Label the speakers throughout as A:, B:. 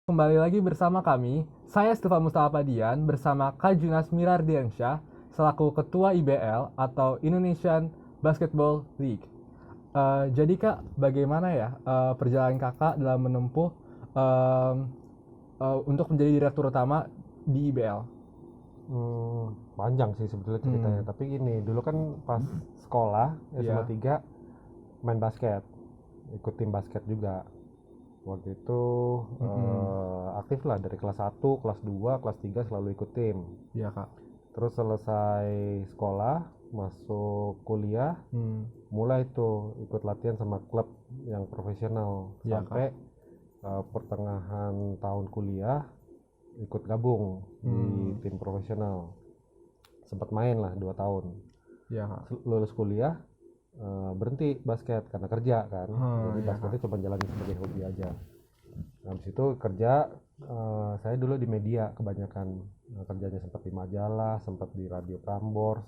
A: Kembali lagi bersama kami, saya Stefa Mustafa Dian bersama Kak Junas Mirardiansyah selaku Ketua IBL atau Indonesian Basketball League. Jadi Kak, bagaimana ya perjalanan Kakak dalam menempuh em, untuk menjadi direktur utama di IBL?
B: Panjang sih sebetulnya ceritanya. Tapi gini, dulu kan pas sekolah SMA
A: Iya.
B: 3 main basket, ikut tim basket juga. Waktu itu
A: Mm-mm.
B: aktif lah dari kelas 1, kelas 2, kelas 3 selalu ikut tim.
A: Iya Kak.
B: Terus selesai sekolah, masuk kuliah,
A: Hmm.
B: mulai tuh ikut latihan sama klub yang profesional
A: Iya Kak.
B: sampai pertengahan tahun kuliah ikut gabung di
A: Hmm.
B: tim profesional. Sempat main lah 2 tahun.
A: Iya Kak.
B: Lulus kuliah berhenti basket karena kerja kan, jadi
A: Iya Kak.
B: basketnya cuma jalanin sebagai hobi aja. Nah, habis itu kerja, saya dulu di media kebanyakan. Kerjanya sempat di majalah, sempat di radio Prambors,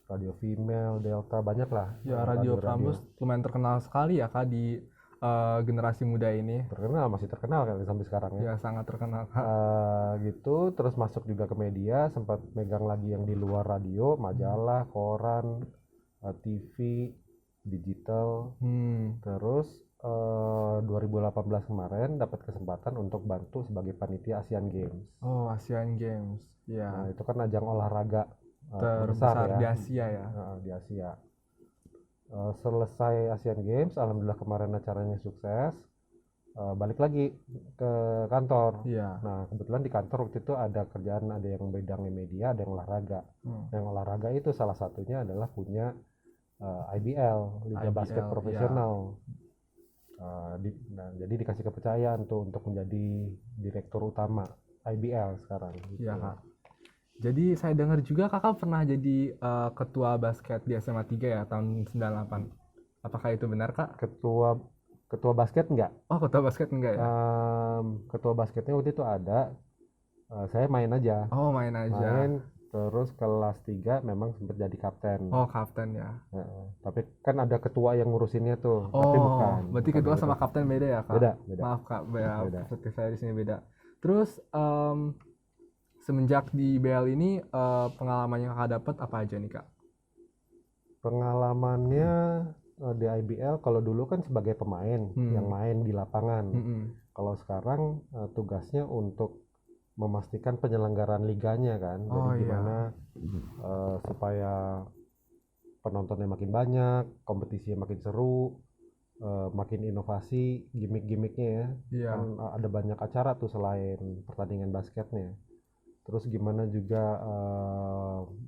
B: radio Female, Delta, banyak lah.
A: Ya, Radio
B: Radio-radio
A: Prambors lumayan terkenal sekali ya Kak di generasi muda ini.
B: terkenal, masih terkenal kan sampai sekarang ya.
A: Ya, sangat terkenal Kak.
B: Gitu terus masuk juga ke media, sempat megang lagi yang di luar radio, majalah, koran, TV, digital.
A: Hmm.
B: Terus 2018 kemarin dapat kesempatan untuk bantu sebagai panitia Asian Games.
A: Oh, Asian Games.
B: Nah,
A: Ya,
B: itu kan ajang olahraga terbesar
A: terbesar
B: ya
A: di Asia ya.
B: di Asia. Selesai Asian Games, alhamdulillah kemarin acaranya sukses. Balik lagi ke kantor.
A: Iya.
B: Nah, kebetulan di kantor waktu itu ada kerjaan, ada yang bidangnya media, ada yang olahraga.
A: Hmm.
B: Yang olahraga itu salah satunya adalah punya IBL, Liga Basket
A: IBL, ya.
B: Profesional. Nah, jadi dikasih kepercayaan tuh untuk menjadi direktur utama IBL sekarang gitu.
A: Iya, Kak. Jadi saya dengar juga Kakak pernah jadi ketua basket di SMA 3 ya tahun 98. Apakah itu benar, Kak?
B: Ketua ketua basket enggak?
A: Oh, ketua basket enggak ya?
B: Ketua basketnya waktu itu ada, saya main aja.
A: Oh, main aja.
B: Main terus kelas 3 memang sempat jadi kapten.
A: Oh, kapten ya.
B: Tapi kan ada ketua yang ngurusinnya tuh, tapi
A: Oh,
B: bukan.
A: berarti
B: Bukan
A: ketua
B: yang
A: sama
B: itu.
A: kapten beda ya, Kak?
B: Beda, beda.
A: Maaf, Kak. Beda.
B: Beda.
A: Perspektif saya di sini beda. Terus semenjak di BL ini pengalaman yang Kakak dapat apa aja nih, Kak?
B: Pengalamannya di IBL kalau dulu kan sebagai pemain yang main di lapangan. Kalau sekarang tugasnya untuk memastikan penyelenggaraan liganya kan. Jadi
A: Oh,
B: gimana
A: iya.
B: supaya penontonnya makin banyak, kompetisinya makin seru, makin inovasi gimmick-gimmicknya ya.
A: Iya.
B: Kan ada banyak acara tuh selain pertandingan basketnya. Terus gimana juga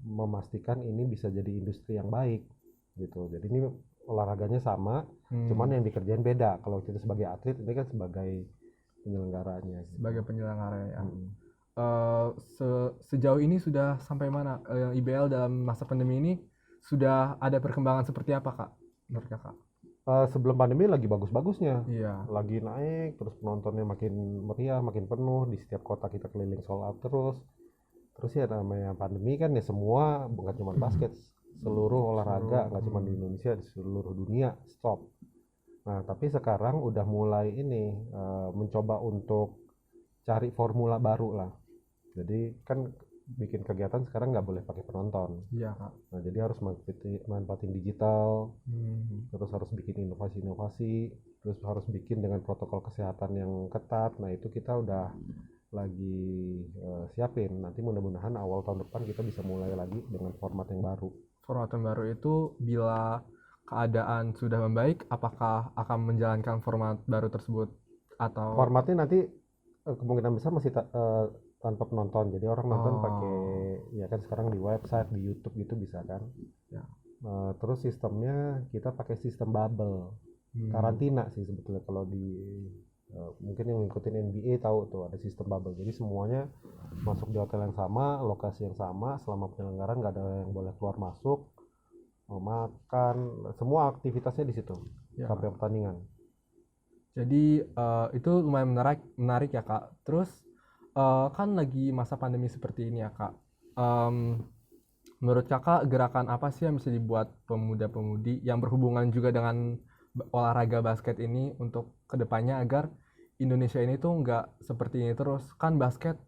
B: memastikan ini bisa jadi industri yang baik gitu. Jadi ini olahraganya sama, cuman yang dikerjain beda. Kalau kita sebagai atlet, ini kan sebagai penyelenggaranya.
A: Sebagai penyelenggara ya. Sejauh ini sudah sampai mana IBL dalam masa pandemi ini sudah ada perkembangan seperti apa, Kak? Menurut Kakak?
B: Sebelum pandemi lagi bagus-bagusnya,
A: Iya.
B: lagi naik, terus penontonnya makin meriah, makin penuh, di setiap kota kita keliling sold out terus. Terus ya namanya pandemi kan ya semua, bukan cuma basket, seluruh olahraga, nggak cuma di Indonesia, di seluruh dunia stop. Nah, tapi sekarang udah mulai ini mencoba untuk cari formula baru lah. Jadi kan bikin kegiatan sekarang nggak boleh pakai penonton.
A: Iya, Kak.
B: Nah, jadi harus manfaatin digital,
A: Hmm.
B: terus harus bikin inovasi-inovasi, terus harus bikin dengan protokol kesehatan yang ketat. Nah, itu kita udah lagi siapin. Nanti mudah-mudahan awal tahun depan kita bisa mulai lagi dengan format yang baru.
A: Format yang baru itu bila keadaan sudah membaik, apakah akan menjalankan format baru tersebut atau
B: Formatnya nanti kemungkinan besar masih tanpa penonton. Jadi orang nonton pakai, ya kan sekarang di website, di YouTube gitu bisa kan.
A: Ya.
B: Terus sistemnya kita pakai sistem bubble. Karantina sih sebetulnya kalau di mungkin yang ngikutin NBA tahu tuh ada sistem bubble. Jadi semuanya masuk di hotel yang sama, lokasi yang sama, selama penyelenggaraan nggak ada yang boleh keluar masuk, mau makan, semua aktivitasnya di situ
A: Ya.
B: sampai pertandingan.
A: Jadi itu lumayan menarik ya, Kak. Terus kan lagi masa pandemi seperti ini ya, Kak. Menurut Kakak gerakan apa sih yang bisa dibuat pemuda-pemudi yang berhubungan juga dengan olahraga basket ini untuk kedepannya agar Indonesia ini tuh nggak seperti ini terus. Kan basket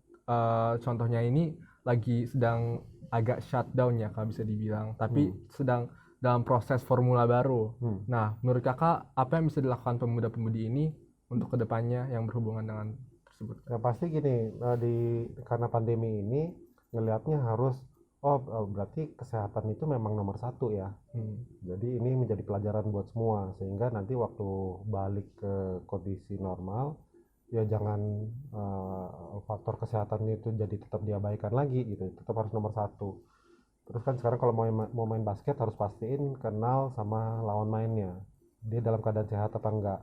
A: contohnya ini lagi sedang agak shutdown ya Kak bisa dibilang, tapi sedang dalam proses formula baru. Nah, menurut Kakak apa yang bisa dilakukan pemuda-pemudi ini untuk kedepannya yang berhubungan dengan tersebut?
B: Ya pasti gini, karena pandemi ini ngelihatnya harus berarti kesehatan itu memang nomor satu ya. Jadi ini menjadi pelajaran buat semua sehingga nanti waktu balik ke kondisi normal ya jangan faktor kesehatan itu jadi tetap diabaikan lagi gitu, tetap harus nomor satu. Terus kan sekarang kalau mau main basket harus pastiin kenal sama lawan mainnya, dia dalam keadaan sehat apa enggak,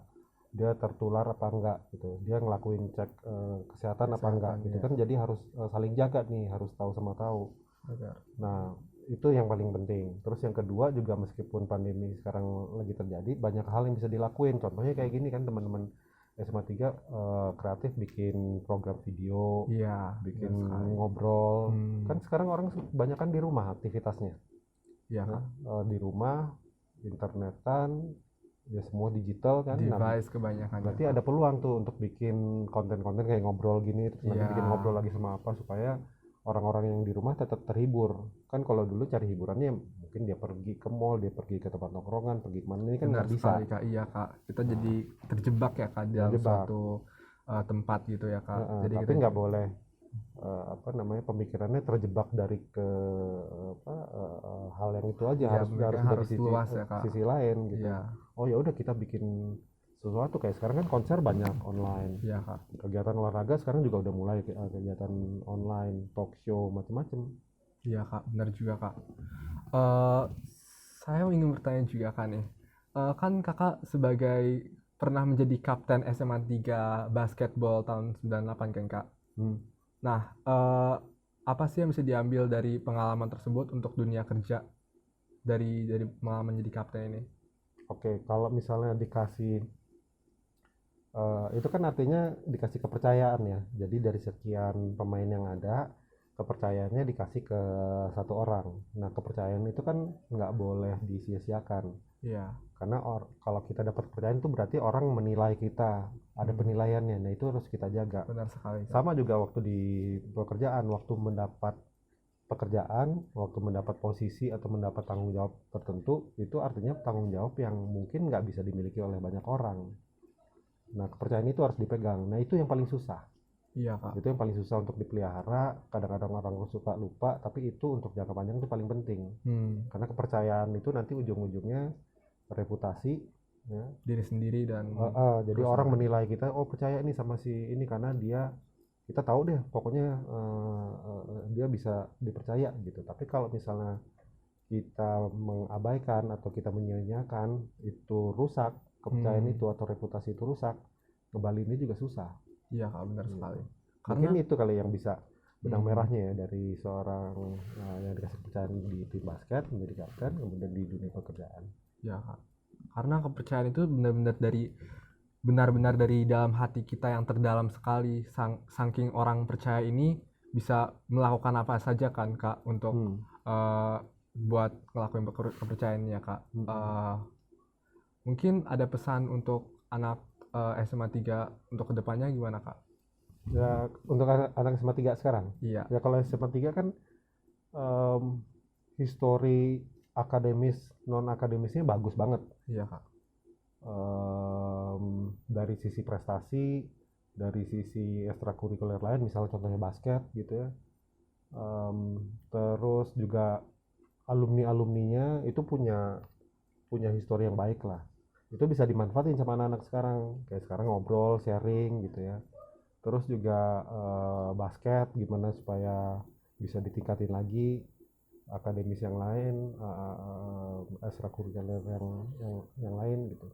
B: dia tertular apa enggak gitu, dia ngelakuin cek kesehatan apa enggak gitu kan, jadi harus saling jaga nih, harus tahu sama tahu. Nah itu yang paling penting. Terus yang kedua juga, meskipun pandemi sekarang lagi terjadi, banyak hal yang bisa dilakuin. Contohnya kayak gini kan, teman-teman SMA 3 kreatif bikin program video,
A: Iya,
B: bikin
A: benar sekali.
B: ngobrol. Kan sekarang orang banyak kan di rumah aktivitasnya.
A: Iya Kak.
B: Di rumah, internetan, ya semua digital kan. Nah,
A: Device kebanyakan.
B: berarti ada peluang tuh untuk bikin konten-konten kayak ngobrol gini, terus nanti
A: Iya.
B: bikin ngobrol lagi sama apa, supaya orang-orang yang di rumah tetap terhibur. Kan kalau dulu cari hiburannya mungkin dia pergi ke mall, dia pergi ke tempat nongkrongan, pergi kemana, ini kan
A: Benar
B: nggak bisa.
A: sekali Kak. Iya Kak. Kita jadi terjebak ya Kak dalam
B: Terjebak.
A: suatu tempat gitu ya Kak. Jadi
B: Tapi
A: kita
B: nggak boleh pemikirannya terjebak dari ke hal yang itu aja,
A: Iya,
B: harus
A: pemikirannya
B: dari
A: harus luas ya Kak.
B: sisi lain gitu.
A: Iya.
B: Oh ya udah, kita bikin sesuatu. Kayak sekarang kan konser banyak online,
A: Iya Kak.
B: kegiatan olahraga sekarang juga udah mulai kegiatan online, talk show, macam-macam.
A: Iya Kak, benar juga Kak. Eh, saya ingin bertanya juga Kak nih. Kan Kakak sebagai pernah menjadi kapten SMA 3 basketball tahun 98 kan Kak? Nah, apa sih yang bisa diambil dari pengalaman tersebut untuk dunia kerja dari pengalaman jadi kapten ini?
B: Oke, kalau misalnya dikasih itu kan artinya dikasih kepercayaan ya. Jadi dari sekian pemain yang ada, kepercayaannya dikasih ke satu orang. Nah, kepercayaan itu kan nggak boleh disia-siakan.
A: Iya.
B: Karena kalau kita dapat kepercayaan itu berarti orang menilai kita, ada penilaiannya. Nah, itu harus kita jaga.
A: Benar sekali Kak.
B: Sama juga waktu di pekerjaan, waktu mendapat pekerjaan, waktu mendapat posisi atau mendapat tanggung jawab tertentu, itu artinya tanggung jawab yang mungkin nggak bisa dimiliki oleh banyak orang. Nah, kepercayaan itu harus dipegang. Nah, itu yang paling susah.
A: Iya Kak.
B: Itu yang paling susah untuk dipelihara. Kadang-kadang orang suka lupa, tapi itu untuk jangka panjang itu paling penting. Karena kepercayaan itu nanti ujung-ujungnya reputasi, ya.
A: Diri sendiri dan
B: Jadi orang menilai kita, oh percaya ini sama si ini karena dia, kita tahu deh pokoknya dia bisa dipercaya gitu. Tapi kalau misalnya kita mengabaikan atau kita menyia-nyiakan, itu rusak kepercayaan itu, atau reputasi itu rusak, ngebalinnya juga susah.
A: Iya Kak, benar sekali.
B: Mungkin itu kali yang bisa benang merahnya ya, dari seorang yang dikasih kepercayaan di tim basket menjadi kapten, kemudian di dunia pekerjaan.
A: Ya Kak. Karena kepercayaan itu benar-benar dari dalam hati kita yang terdalam sekali. Saking orang percaya ini bisa melakukan apa saja kan Kak untuk buat ngelakuin kepercayaan ya Kak. Mungkin ada pesan untuk anak SMA 3 untuk kedepannya gimana Kak?
B: Ya, untuk anak SMA 3 sekarang.
A: Iya.
B: Ya kalau SMA 3 kan histori akademis, non akademisnya bagus banget.
A: Iya Kak.
B: Dari sisi prestasi, dari sisi ekstrakurikuler lain, misalnya contohnya basket gitu ya. Terus juga alumninya itu punya histori yang baik lah. Itu bisa dimanfaatin sama anak-anak sekarang. Kayak sekarang ngobrol, sharing gitu ya. Terus juga basket gimana supaya bisa ditingkatin lagi, akademis yang lain, ekstrakurikuler yang lain gitu.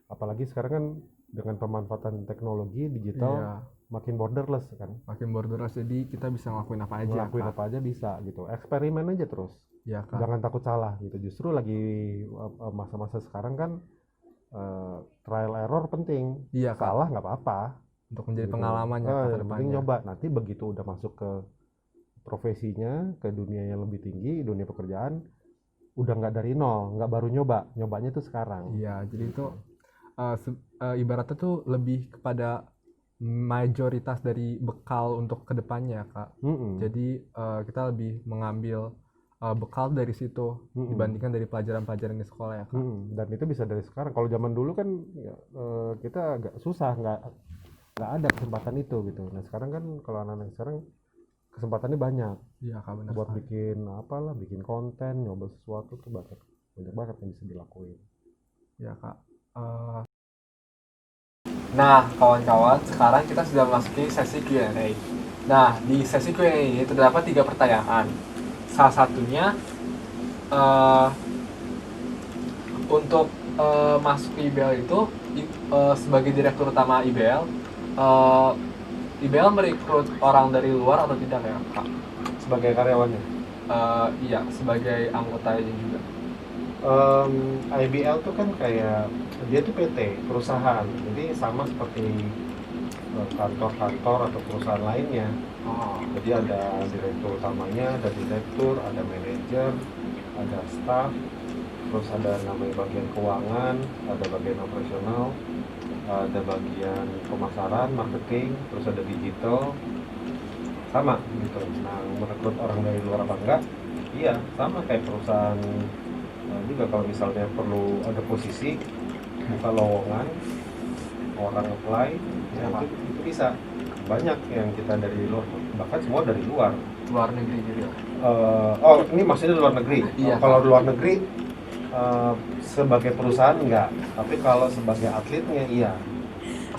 B: Apalagi sekarang kan dengan pemanfaatan teknologi digital, makin borderless kan.
A: Makin borderless, jadi kita bisa ngelakuin apa aja.
B: Ngelakuin apa aja bisa gitu. Eksperimen aja terus.
A: Ya, Kak.
B: Jangan takut salah gitu. Justru lagi masa-masa sekarang kan trial error penting.
A: Iya, Kak.
B: Salah nggak apa-apa.
A: Untuk menjadi pengalaman ya ke depannya.
B: Penting nyoba. Nanti begitu udah masuk ke profesinya, ke dunia yang lebih tinggi, dunia pekerjaan, udah nggak dari nol, nggak baru nyobanya tuh sekarang.
A: Iya, jadi itu ibaratnya tuh lebih kepada mayoritas dari bekal untuk kedepannya Kak. Jadi kita lebih mengambil bekal dari situ dibandingkan dari pelajaran-pelajaran di sekolah ya Kak.
B: Dan itu bisa dari sekarang. Kalau zaman dulu kan ya, kita agak susah, nggak ada kesempatan itu gitu. Nah sekarang kan kalau anak-anak sekarang kesempatannya banyak.
A: Iya Kak, benar
B: Buat
A: sekali.
B: bikin apalah, bikin konten, nyoba sesuatu tuh banyak banget yang bisa dilakuin.
A: Ya Kak. Nah, kawan-kawan, sekarang kita sudah memasuki sesi Q&A. Nah, di sesi Q&A ini terdapat 3 pertanyaan. Salah satunya untuk masuk ke IBL itu sebagai direktur utama IBL, IBL merekrut orang dari luar atau tidak ya Kak?
B: Sebagai karyawannya,
A: Iya, sebagai anggota juga.
B: IBL tuh kan kayak dia tuh PT perusahaan, jadi sama seperti kantor-kantor atau perusahaan lainnya. Jadi ada direktur utamanya, ada direktur, ada manajer, ada staff, terus ada namanya bagian keuangan, ada bagian operasional, ada bagian pemasaran, marketing, terus ada digital, sama gitu. Nah, merekrut orang dari luar apa enggak? Iya, sama kayak perusahaan juga. Kalau misalnya perlu ada posisi, buka lowongan, orang apply, ya itu bisa. Banyak yang kita dari luar, bahkan semua dari luar
A: negeri gitu.
B: Oh, ini maksudnya luar negeri.
A: Iya,
B: Kalau luar negeri sebagai perusahaan enggak, tapi kalau sebagai atletnya iya.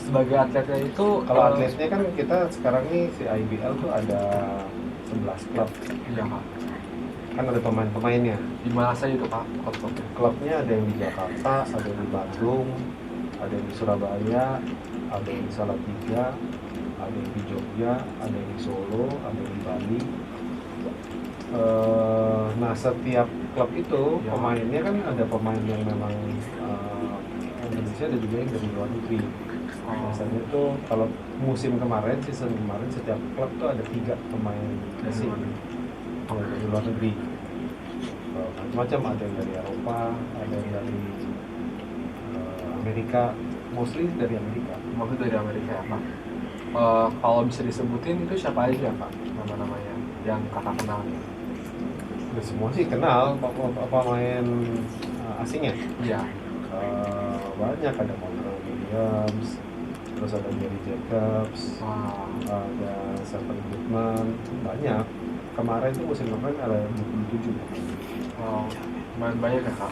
A: Sebagai atletnya itu
B: Kalau atletnya kan kita sekarang nih si IBL tuh ada 11 klub.
A: Iya Kak.
B: Kan ada pemain-pemainnya.
A: Di mana saja itu Kak?
B: Klubnya ada yang di Jakarta, ada yang di Bandung, ada yang di Surabaya, ada yang di Salatiga, ada yang di Jogja, ada yang di Solo, ada yang di Bali. Nah setiap klub itu ya, pemainnya kan ada pemain yang memang Indonesia, ada juga yang dari luar negeri. Biasanya tuh kalau musim kemarin, season kemarin, setiap klub tuh ada 3 pemain asing yang dari luar negeri. Macam ada yang dari Eropa, ada yang dari Amerika, mostly dari Amerika.
A: Ya Pak. Kalau bisa disebutin itu siapa aja Pak nama-namanya yang kakak kenal?
B: Ya, semua sih kenal pemain asingnya.
A: Iya.
B: Banyak, ada Monroe Williams, terus ada Gary Jacobs, ada Stephen Goodman, banyak. Kemarin tuh musim kemarin ada 27.
A: Lumayan banyak ya Kak.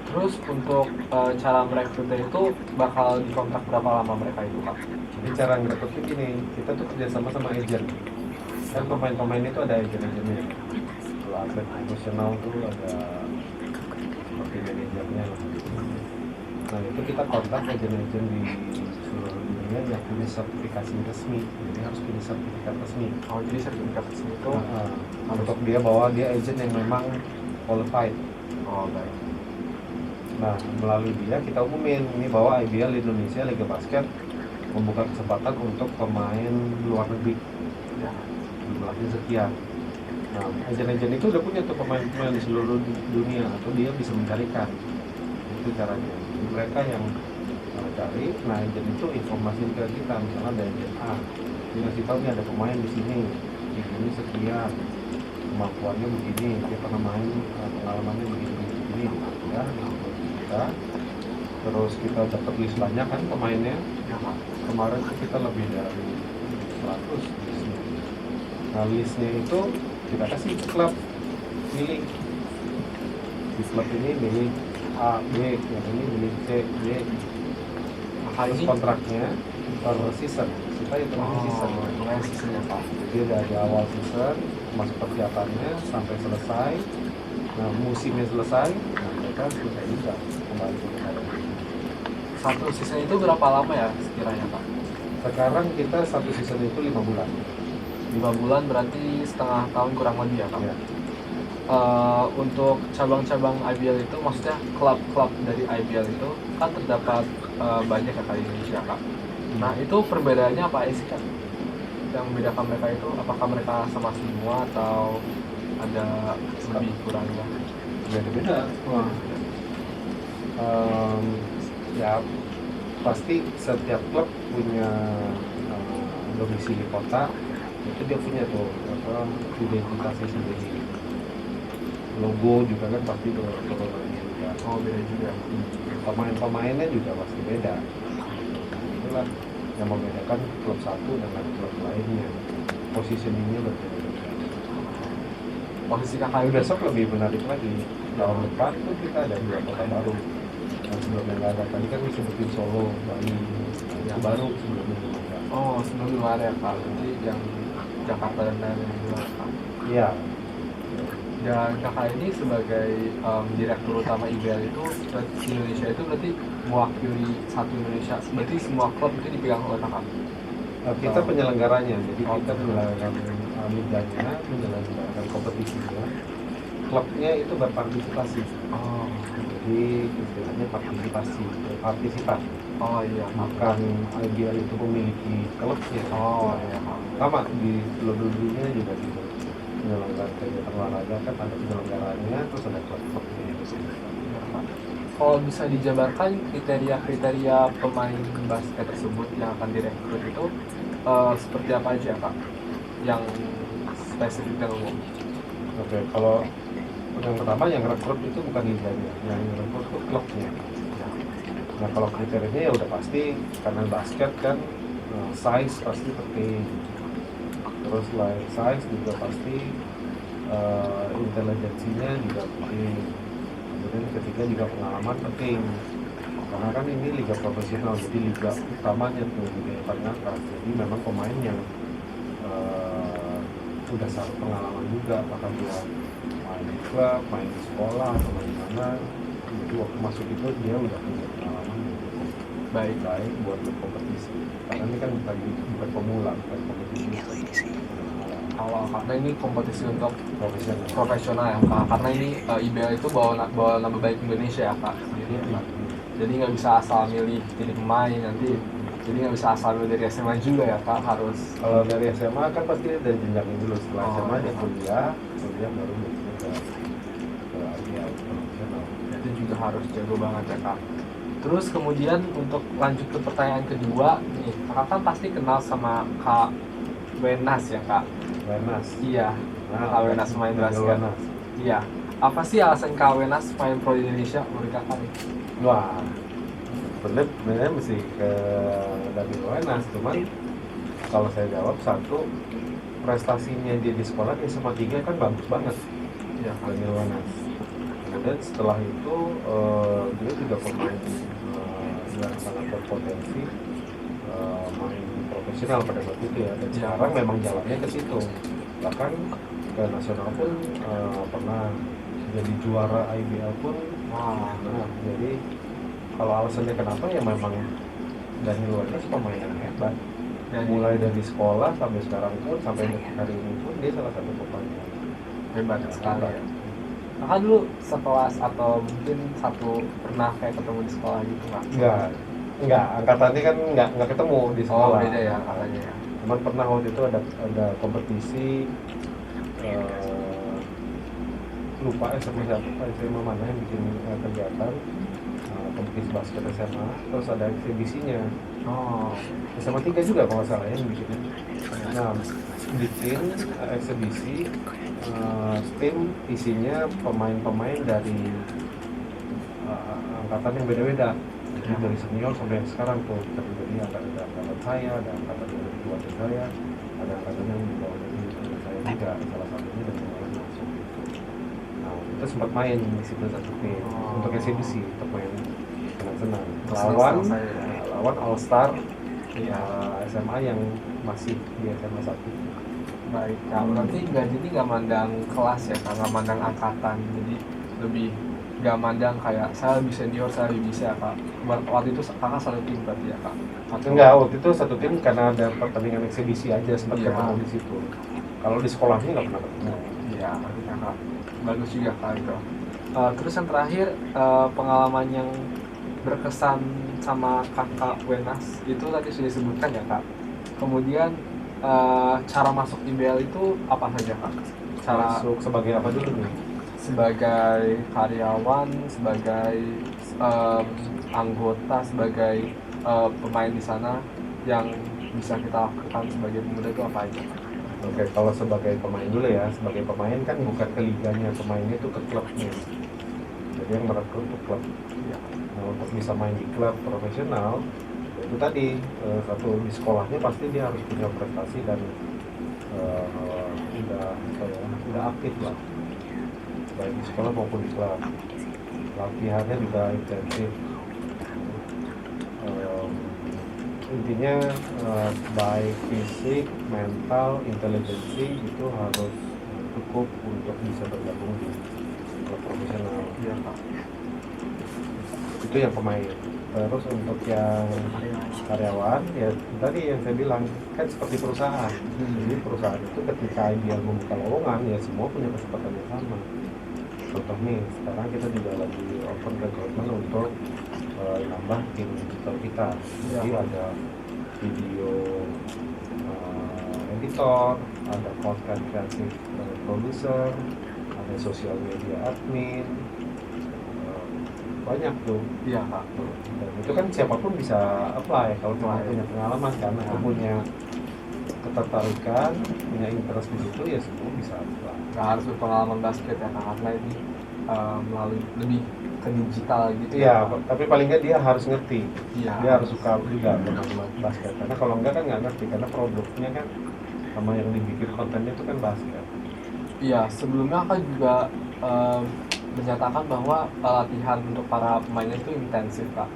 A: Terus untuk cara merekrutnya itu bakal dikontrak berapa lama mereka itu Kak?
B: Jadi cara merekrutnya gini, kita tuh kerjasama sama agent. Kan pemain-pemain itu ada agent-agentnya. Kalau atlet profesional tuh ada seperti manajernya. Nah itu kita kontak agent-agent di seluruh dunia yang punya sertifikasi resmi. Jadi harus punya sertifikat resmi.
A: Jadi sertifikat resmi itu
B: untuk dia bahwa dia agent yang memang qualified.
A: Baik.
B: Nah melalui dia kita umumin ini bahwa IBL Indonesia Liga Basket membuka kesempatan untuk pemain luar negeri. Ya, jumlahnya sekian. Nah agent-agent itu udah punya tuh pemain-pemain di seluruh dunia, atau dia bisa mencarikan. Itu caranya. Jadi mereka yang cari, nah agent itu informasi ke kita, misalnya ada agent A, dia ngasih tahu nih ada pemain di sini sekian, kemampuannya begini, dia pernah main, pengalamannya begini, ya kita. Terus kita dapat list banyak kan pemainnya. Kemarin tuh kita lebih dari 100 listnya. Nah listnya itu kita kasih ke klub, milih di klub ini milih A, B, yang ini milih C, D. Terus kontraknya per season, kita hitungnya season ya Pak. Jadi dari awal season masuk persiapannya sampai selesai. Nah musimnya selesai, nah mereka selesai juga kembali ke negara.
A: Satu season itu berapa lama ya sekiranya Pak?
B: Sekarang kita satu season itu 5 bulan.
A: 5 bulan berarti setengah tahun kurang lebih ya Pak? Ya. Untuk cabang-cabang IBL itu, maksudnya klub-klub dari IBL itu kan terdapat banyak ya kali Indonesia Kak. Nah itu perbedaannya apa sih Kak? Yang membedakan mereka itu, apakah mereka sama semua atau ada lebih kurangnya?
B: Beda-beda. Ya pasti setiap klub punya domisili kota, itu dia punya tuh apa identitasnya sendiri. Logo juga kan pasti turunannya juga.
A: Oh, beda juga.
B: Pemain-pemainnya juga pasti beda. Itulah yang membedakan klub satu dengan klub lainnya. Positioningnya berbeda.
A: Posisi kakak itu
B: Besok lebih menarik lagi. Tahun depan tuh kita ada 2 kota baru. Yang sebelumnya nggak ada. Tadi kan disebutin Solo, Bali, yang baru sebelumnya belum ada.
A: oh sebelum belum ada ya kak, jadi yang Jakarta dan lain-lain juga kak.
B: Iya,
A: Dan kakak ini sebagai direktur utama IBL itu di Indonesia itu berarti mewakili satu Indonesia, berarti semua klub itu dipegang oleh kakak.
B: kita penyelenggaranya. Jadi
A: Oh,
B: kita menyelenggarakan liganya, menyelenggarakan kompetisinya. Klubnya itu berpartisipasi.
A: Oh,
B: Jadi istilahnya partisipan.
A: oh iya.
B: Bukan IBL itu memiliki klubnya.
A: Oh iya.
B: Sama di seluruh dunia juga gitu. Penyelenggaraan kegiatan olahraga kan ada penyelenggaranya, terus ada klub-klubnya itu sendiri.
A: Kalau bisa dijabarkan kriteria-kriteria pemain basket tersebut yang akan direkrut itu seperti apa aja kak? Yang spesifik dan umum.
B: Oke, kalau yang pertama yang rekrut itu bukan liganya, yang rekrut itu klubnya. Nah kalau kriterianya ya udah pasti karena basket kan size pasti penting. Terus selain size juga pasti intelijensinya juga penting. Kemudian ketiga juga pengalaman penting. Karena kan ini liga profesional, jadi liga utamanya tuh liga yang paling atas. Jadi memang pemain yang udah satu pengalaman juga, bahkan dia main di klub, main di sekolah atau main di mana. Jadi waktu masuk itu dia udah punya pengalaman yang cukup baik buat berkompetisi. Karena ini kan bukan pemula, bukan kompetisi
A: Awal karena ini kompetisi untuk
B: profesional.
A: profesional ya kak, karena ini IBL itu bawa nama baik Indonesia ya kak. Jadi nggak bisa asal milih jadi pemain nanti, jadi nggak bisa asal milih dari SMA juga ya kak, harus.
B: Kalau dari SMA kan pasti ada jenjangnya dulu. Setelah
A: Oh,
B: SMA dia
A: iya.
B: kuliah baru biasanya ke IBL profesional.
A: Itu juga harus jago banget ya kak. Terus kemudian untuk lanjut ke pertanyaan kedua nih, kakak kan pasti kenal sama Kak Wenas ya kak.
B: Wenas.
A: Iya, Kak Wenas main basket.
B: Wenas.
A: Iya. Apa sih alasan Kak Wenas main pro di Indonesia menurut kakak nih?
B: Wah, sebenarnya mesti ke dari Wenas, cuman kalau saya jawab satu, prestasinya dia di sekolah di SMA 3 kan bagus banget.
A: Iya,
B: Daniel Wenas. Kemudian setelah itu dia juga pemain yang sangat berpotensi main profesional pada saat itu ya. Dan sekarang memang jalannya ke situ. Bahkan ke nasional pun pernah jadi juara IBL pun.
A: Wah,
B: Nah, jadi kalau alasannya kenapa ya memang Daniel Wenas pemain yang hebat.
A: dan
B: Mulai dari sekolah sampai sekarang pun sampai hari ini pun dia salah satu pemain yang
A: hebat sekali ya. Kakak dulu sekelas atau mungkin pernah kayak ketemu di sekolah gitu nggak?
B: Enggak, angkatannya kan enggak ketemu di sekolah.
A: Oh, beda ya angkatannya ya.
B: Cuman pernah waktu itu ada kompetisi lupa SMA mana yang bikin kegiatan kompetisi basket SMA, terus ada eksibisinya.
A: Oh,
B: SMA 3 juga kalau nggak salah yang bikinnya. Nah, bikin eksibisi tim isinya pemain-pemain dari angkatan yang beda-beda. Jadi dari senior sampai yang sekarang tuh. Jadi ada angkatan saya, ada angkatan yang lebih tua dari saya, ada angkatan yang di bawah dari saya juga. Salah satunya dari yang lain masuk. Nah, kita sempat main di situ satu tim untuk eksibisi, untuk main senang-senang. Lawan All Star SMA yang masih di SMA 1.
A: baik kak. Berarti nggak mandang kelas ya kak, nggak mandang angkatan. Jadi lebih nggak mandang kayak saya lebih senior, saya lebih bisa ya kak. Waktu itu kakak satu tim berarti ya kak?
B: Enggak, waktu itu satu tim karena ada pertandingan eksibisi aja sempat
A: Iya.
B: ketemu di situ. Kalau di sekolahnya nggak pernah ketemu.
A: Iya, berarti kakak bagus juga kak itu. Terus yang terakhir pengalaman yang berkesan sama kakak Wenas itu tadi sudah disebutkan ya kak. Kemudian cara masuk IBL itu apa saja kak? Cara
B: Masuk sebagai apa dulu nih?
A: sebagai karyawan, sebagai anggota, sebagai pemain di sana yang bisa kita lakukan sebagai pemuda itu apa aja?
B: Oke, kalau sebagai pemain dulu ya, sebagai pemain kan bukan ke liganya, pemainnya itu ke klubnya. Jadi yang merekrut ke klub.
A: Ya.
B: Nah, untuk bisa main di klub profesional, itu tadi satu di sekolahnya pasti dia harus punya prestasi dan udah aktif lah, baik di sekolah maupun di klub. Latihannya juga intensif. Intinya baik fisik, mental, intelijensi itu harus cukup untuk bisa bergabung di klub profesional.
A: Iya Pak.
B: Itu yang pemain. Terus untuk yang karyawan, ya tadi yang saya bilang kan seperti perusahaan. Jadi perusahaan itu ketika dia membuka lowongan, ya semua punya kesempatan yang sama. Contoh nih, sekarang kita juga lagi open recruitment untuk nambah tim digital kita. Jadi ada video editor, ada content creative producer, ada social media admin, banyak tuh.
A: Iya Pak.
B: Dan itu kan siapapun bisa apply kalau cuma punya pengalaman, karena punya ketertarikan, punya interest di situ, ya semua bisa apply.
A: Nggak harus berpengalaman basket ya Kak, karena ini melalui lebih ke digital gitu
B: ya.
A: Pak.
B: Tapi paling nggak dia harus ngerti.
A: Iya.
B: Dia harus suka juga dengan basket, karena kalau enggak kan nggak ngerti, karena produknya kan sama yang dibikin kontennya itu kan basket.
A: Iya, sebelumnya Kak juga menyatakan bahwa latihan untuk para pemainnya itu intensif Kak.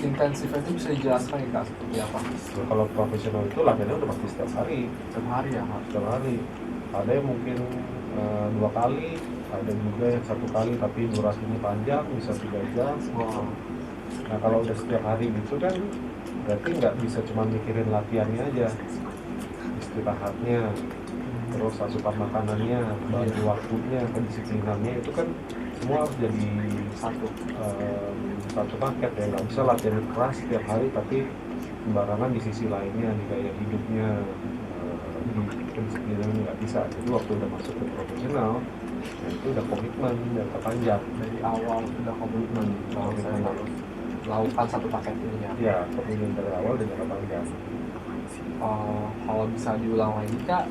A: Intensifnya itu bisa dijelaskan ya Kak, seperti apa?
B: Nah, kalau profesional itu latihannya udah pasti setiap hari.
A: Setiap hari ya Kak?
B: Setiap hari. Ada yang mungkin 2 kali, ada juga yang 1 kali tapi durasinya panjang, bisa 3 jam.
A: Wow.
B: Nah kalau udah setiap hari gitu kan berarti nggak bisa cuma mikirin latihannya aja, istirahatnya, terus asupan makanannya, bagi waktunya, kedisiplinannya, itu kan semua harus jadi satu paket ya. Nggak bisa latihan keras setiap hari tapi sembarangan di sisi lainnya, di gaya hidupnya, di kedisiplinannya nggak bisa. Jadi waktu udah masuk ke profesional, nah itu udah komitmen jangka panjang.
A: Dari awal udah komitmen bahwa saya harus melakukan satu paket ini ya.
B: Ya, komitmen dari awal dan jangka panjang.
A: Kalau bisa diulang lagi Kak,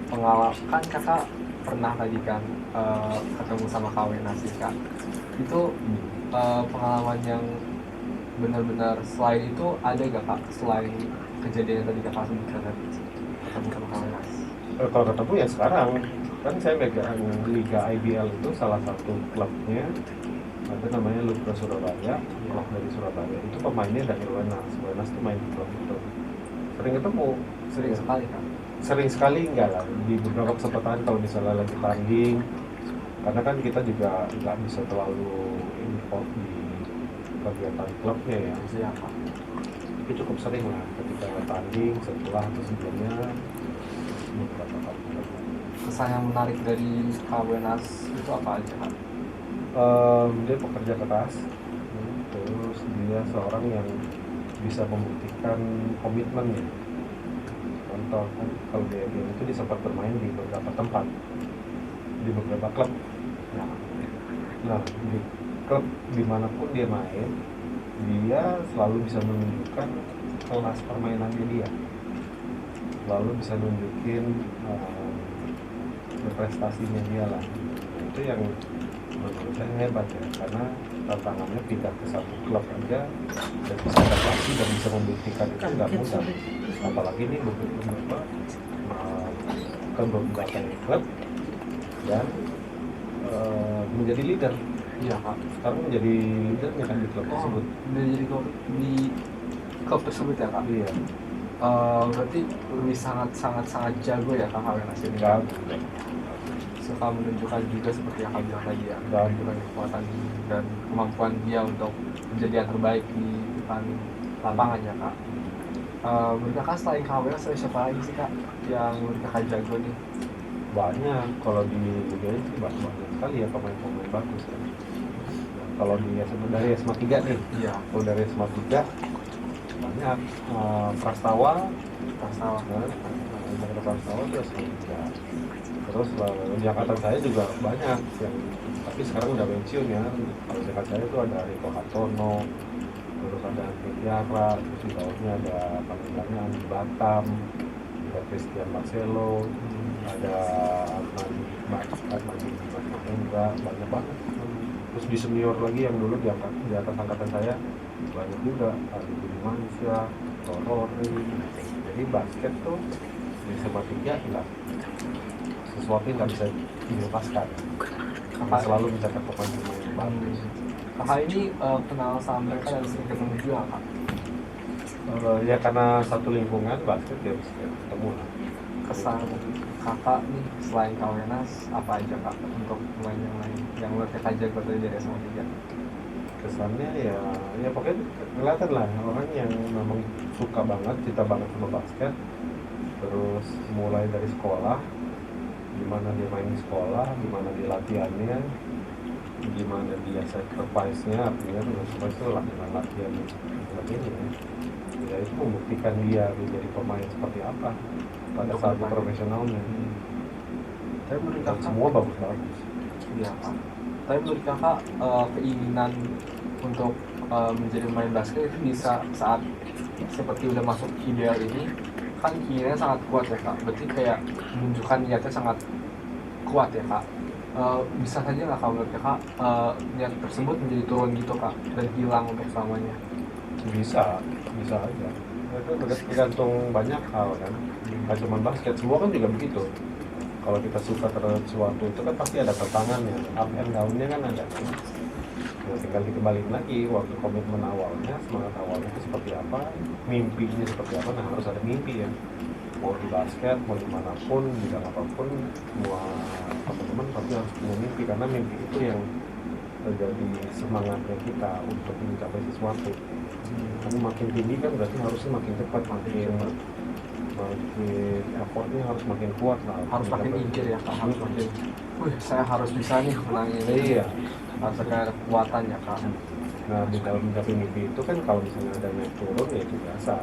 A: pengalaman kan Kakak pernah tadi kan ketemu sama Kawenas Kak, itu pengalaman yang benar-benar selain itu ada gak Kak, selain kejadian yang tadi Kakak sebutkan tadi ketemu sama Kawenas?
B: Kalau ketemu ya sekarang kan saya megang Liga IBL itu, salah satu klubnya ada namanya Lukra Surabaya, klub dari Surabaya, itu pemainnya dari Wenas itu main di klub itu. Sering ketemu,
A: Sering sekali Kak?
B: sering sekali enggak lah, di beberapa kesempatan kalau misalnya lagi tanding, karena kan kita juga nggak bisa terlalu involved di kegiatan klubnya ya.
A: Siapa?
B: Tapi cukup sering lah ketika tanding, setelah atau sebelumnya, beberapa kali.
A: Kesan yang menarik dari Kawenas itu apa aja Kak?
B: Dia pekerja keras, terus dia seorang yang bisa membuktikan komitmennya. Contoh kan kalau dia itu dia sempat bermain di beberapa tempat, di beberapa klub. Nah di klub dimanapun dia main, dia selalu bisa menunjukkan kelas permainannya dia, selalu bisa nunjukin prestasinya dia lah. Itu yang menurut saya hebat ya, karena tantangannya pindah ke satu klub aja dan bisa adaptasi dan bisa membuktikan itu nggak mudah, apalagi ini beberapa ke beberapa klub dan menjadi leader.
A: Iya Kak.
B: Sekarang menjadi leadernya kan di klub tersebut.
A: Jadi di klub tersebut ya Kak?
B: Iya.
A: Berarti lebih sangat jago ya Kak Kawenas ini? Suka menunjukkan juga seperti yang Kak bilang tadi ya, menunjukkan kekuatan dan kemampuan dia untuk menjadi yang terbaik di depan lapangan ya Kak. Menurut Kakak selain Kawenas siapa lagi sih Kak yang menurut Kakak jago nih?
B: Banyak, kalau di Liga ini sih banyak sekali ya pemain-pemain bagus ya. Kalau dari SMA 3 nih,
A: Iya.
B: kalau dari SMA 3 banyak. Prastawa terus di angkatan saya juga banyak yang tapi sekarang udah pensiun ya. Kalau dekat saya itu ada Rico Hartono, terus ada Andri Tiara, terus di bawahnya ada panggilannya Andi Batam, ada Christian Marcelo, ada Armandi Mahendra, banyak banget. Terus di senior lagi yang dulu di atas angkatan saya banyak juga, ada Budi Mansyah, Torori. Jadi basket tuh di sepertiga lah sesuatu yang nggak bisa dilepaskan. Kakak selalu mencatat pemain yang bagus.
C: Kakak ini kenal sama mereka dan sering ketemu juga kak.
B: Ya karena satu lingkungan basket ya bisa ketemu lah.
C: Kesan kakak nih selain Kawenas apa aja kak untuk pemain yang lain yang menurut kakak jago dari SMA 3?
B: Kesannya ya pokoknya kelihatan lah orang yang memang suka banget, cinta banget sama basket. Terus mulai dari sekolah, gimana dia main di sekolah, gimana dia latihannya, gimana dia sacrifice-nya, artinya sacrifice itu latihan sebagainya. Ya itu membuktikan dia menjadi pemain seperti apa pada saat di profesionalnya.
C: Tapi menurut
B: Dan
C: kakak
B: semua bagus-bagus.
C: iya kak. Tapi menurut kakak keinginan untuk menjadi pemain basket itu bisa saat seperti udah masuk IBL ini kan keinginannya sangat kuat ya kak. Berarti kayak menunjukkan niatnya sangat kuat ya kak. Bisa saja nggak kalau menurut kakak niat tersebut menjadi turun gitu kak dan hilang untuk selamanya?
B: Bisa aja. Itu tergantung banyak hal kan. Nggak cuma basket, semua kan juga begitu. Kalau kita suka terhadap sesuatu itu kan pasti ada tantangannya, up and down-nya kan ada. Nah, tinggal kita balik lagi waktu komitmen awalnya, semangat awalnya itu seperti apa, mimpinya seperti apa. Nah harus ada mimpi ya. Mau di basket, mau dimanapun, bidang apapun, semua teman-teman pasti harus punya mimpi karena mimpi itu yang menjadi semangatnya kita untuk mencapai sesuatu. Karena makin tinggi kan berarti harusnya makin cepat, makin effortnya harus makin kuat lah.
C: Harus makin mikir ya kak, harus makin saya harus bisa nih menangin
B: Iya.
C: harus ada kekuatan ya kak.
B: Nah di dalam mencapai mimpi itu kan kalau misalnya ada naik turun ya itu biasa.